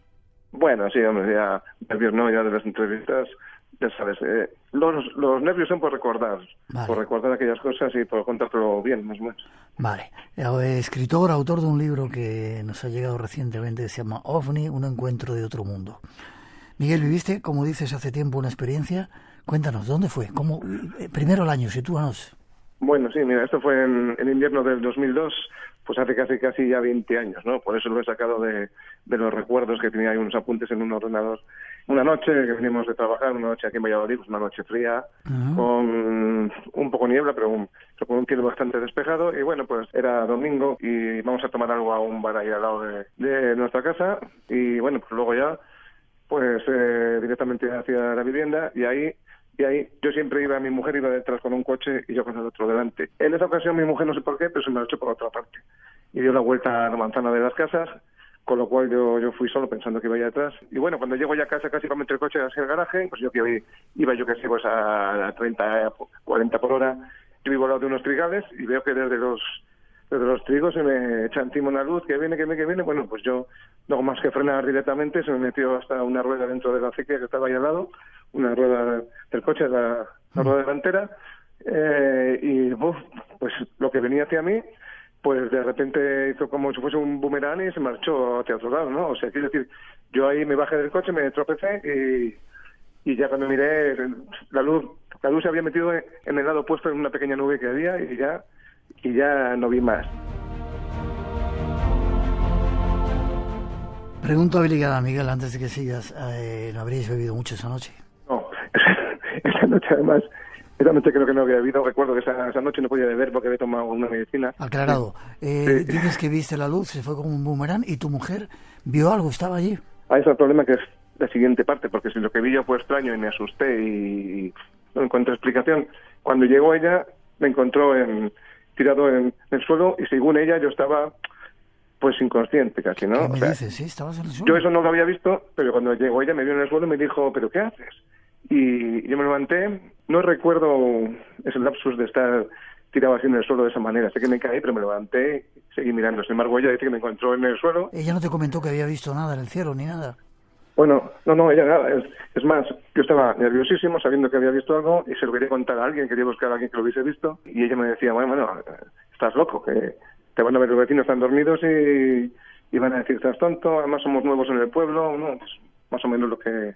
Bueno, sí, hombre, ya nervios no, ya de las entrevistas, ya sabes. Los nervios son por recordar, Vale. por recordar aquellas cosas y por contártelo bien, más o menos. Vale. Escritor, autor de un libro que nos ha llegado recientemente, que se llama OVNI, un encuentro de otro mundo. Miguel, viviste, como dices, hace tiempo una experiencia. Cuéntanos, ¿dónde fue? ¿Cómo? Primero el año, sitúanos. Bueno, sí, mira, esto fue en invierno del 2002, pues hace casi ya 20 años, ¿no? Por eso lo he sacado de los recuerdos, que tenía ahí unos apuntes en un ordenador. Una noche que venimos de trabajar, una noche aquí en Valladolid, pues una noche fría, con un poco niebla, pero con un cielo bastante despejado. Y bueno, pues era domingo y vamos a tomar algo a un bar ahí al lado de nuestra casa. Y bueno, pues luego ya, pues directamente hacia la vivienda, y ahí yo siempre iba, mi mujer iba detrás con un coche y yo con el otro delante. En esa ocasión mi mujer, no sé por qué, pero se me echó por otra parte y dio la vuelta a la manzana de las casas, con lo cual yo fui solo pensando que iba allá atrás. Y bueno, cuando llego ya a casa, casi para meter el coche hacia el garaje, pues yo que iba yo que sé, pues a 30, 40 por hora. Yo vivo al lado de unos trigales y veo que desde los trigos se me echa encima una luz que viene. Bueno, pues yo no hago más que frenar directamente, se me metió hasta una rueda dentro de la acequia que estaba ahí al lado, una rueda del coche, la rueda delantera, y pues lo que venía hacia mí, pues de repente hizo como si fuese un boomerang y se marchó hacia otro lado, ¿no? O sea, quiero decir, yo ahí me bajé del coche, me tropecé y ya cuando miré, la luz se había metido en el lado opuesto en una pequeña nube que había y ya no vi más. Pregunta obligada, Miguel, antes de que sigas. ¿No habríais bebido mucho esa noche? No, esa noche además, esa noche creo que no había bebido. Recuerdo que esa noche no podía beber porque había tomado una medicina. Aclarado. Dices que viste la luz, se fue como un boomerang, y tu mujer vio algo, estaba allí. Ese es el problema, que es la siguiente parte, porque si lo que vi yo fue extraño y me asusté y no encontré explicación. Cuando llegó ella, me encontró tirado en el suelo y según ella yo estaba pues inconsciente casi, ¿no? ¿Qué me dices? ¿Sí? ¿Estabas en el suelo? Yo eso no lo había visto, pero cuando llegó ella me vio en el suelo y me dijo, ¿pero qué haces? Y yo me levanté, no recuerdo ese lapsus de estar tirado así en el suelo de esa manera. Sé que me caí, pero me levanté y seguí mirando. Sin embargo, ella dice que me encontró en el suelo. ¿Ella no te comentó que había visto nada en el cielo ni nada? Bueno, no, ella nada. Es más, yo estaba nerviosísimo sabiendo que había visto algo y se lo quería contar a alguien, quería buscar a alguien que lo hubiese visto. Y ella me decía, bueno, estás loco, que te van a ver los vecinos, están dormidos y van a decir, estás tonto, además somos nuevos en el pueblo, ¿no? Pues más o menos lo que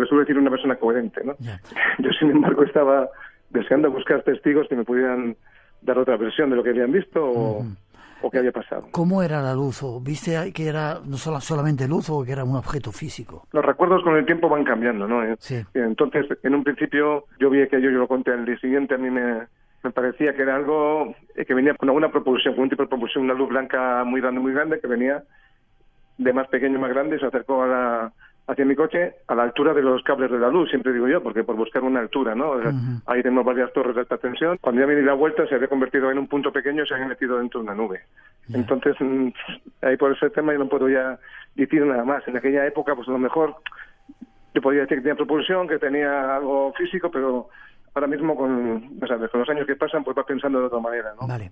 suele decir una persona coherente, ¿no? Yeah. Yo, sin embargo, estaba deseando buscar testigos que me pudieran dar otra versión de lo que habían visto o qué había pasado. ¿Cómo era la luz? ¿O viste que era no solamente luz o que era un objeto físico? Los recuerdos con el tiempo van cambiando, ¿no? Sí. Entonces, en un principio, yo vi aquello, yo lo conté al día siguiente, a mí me parecía que era algo que venía con alguna propulsión, con un tipo de propulsión, una luz blanca muy grande, que venía de más pequeño a más grande y se acercó hacia mi coche a la altura de los cables de la luz, siempre digo yo, porque por buscar una altura, ¿no? Ahí tenemos varias torres de alta tensión. Cuando ya me di la vuelta se había convertido en un punto pequeño y se había metido dentro de una nube. Yeah. Entonces, ahí por ese tema yo no puedo ya decir nada más. En aquella época, pues a lo mejor yo podía decir que tenía propulsión, que tenía algo físico, pero ahora mismo con los años que pasan, pues vas pensando de otra manera, ¿no? Vale.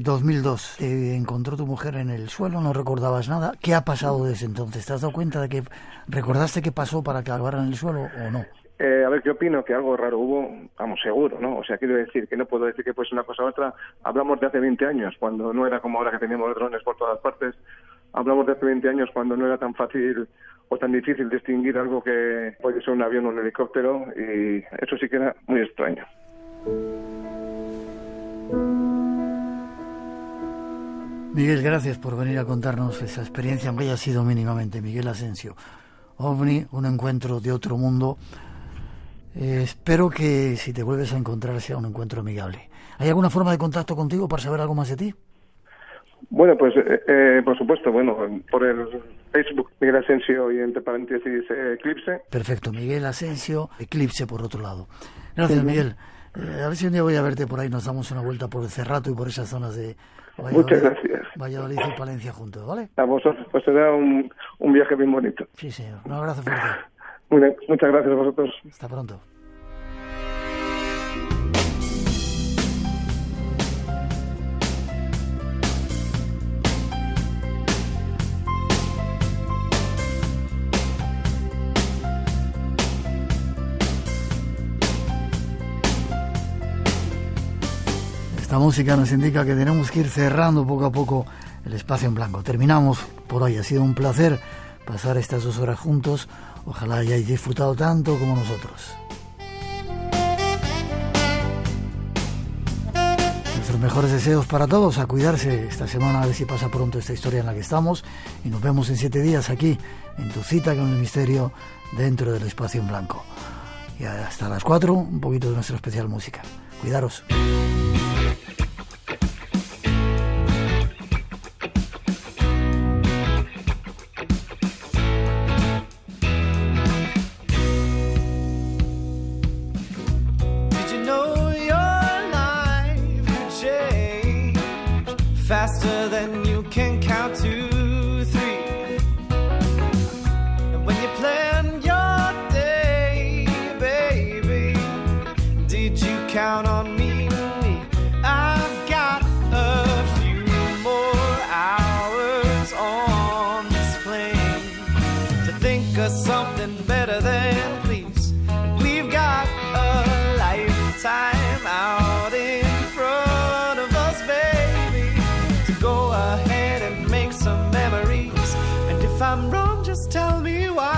2002, te encontró tu mujer en el suelo, no recordabas nada. ¿Qué ha pasado desde entonces? ¿Te has dado cuenta de que recordaste qué pasó para que acabara en el suelo o no? A ver, ¿qué opino? Que algo raro hubo, vamos, seguro, ¿no? O sea, quiero decir que no puedo decir que pues una cosa u otra. Hablamos de hace 20 años, cuando no era como ahora que teníamos drones por todas partes. Hablamos de hace 20 años cuando no era tan fácil o tan difícil distinguir algo que puede ser un avión o un helicóptero, y eso sí que era muy extraño. Miguel, gracias por venir a contarnos esa experiencia, aunque haya sido mínimamente. Miguel Asensio, OVNI, un encuentro de otro mundo. Espero que si te vuelves a encontrar sea un encuentro amigable. ¿Hay alguna forma de contacto contigo para saber algo más de ti? Bueno, pues por supuesto, por el Facebook Miguel Asensio y entre paréntesis Eclipse. Perfecto, Miguel Asensio, Eclipse por otro lado. Gracias, sí, Miguel. A ver si un día voy a verte por ahí, nos damos una vuelta por el Cerrato y por esas zonas de Valladolid. Muchas gracias. Valladolid y Palencia juntos, ¿vale? A vosotros, pues será un viaje bien bonito. Sí, señor. Un abrazo fuerte. Muy bien, muchas gracias a vosotros. Hasta pronto. Esta música nos indica que tenemos que ir cerrando poco a poco el espacio en blanco. Terminamos por hoy. Ha sido un placer pasar estas 2 horas juntos. Ojalá hayáis disfrutado tanto como nosotros. Nuestros mejores deseos para todos, a cuidarse esta semana, a ver si pasa pronto esta historia en la que estamos. Y nos vemos en 7 días aquí, en tu cita con el misterio, dentro del espacio en blanco. Y hasta las 4, un poquito de nuestra especial música. Cuidaros. Faster than you can count to 3. And when you plan your day, baby, did you count on me? I've got a few more hours on this plane to think of something better than please. And we've got a lifetime out in front of us, baby. Go ahead and make some memories, and if I'm wrong, just tell me why.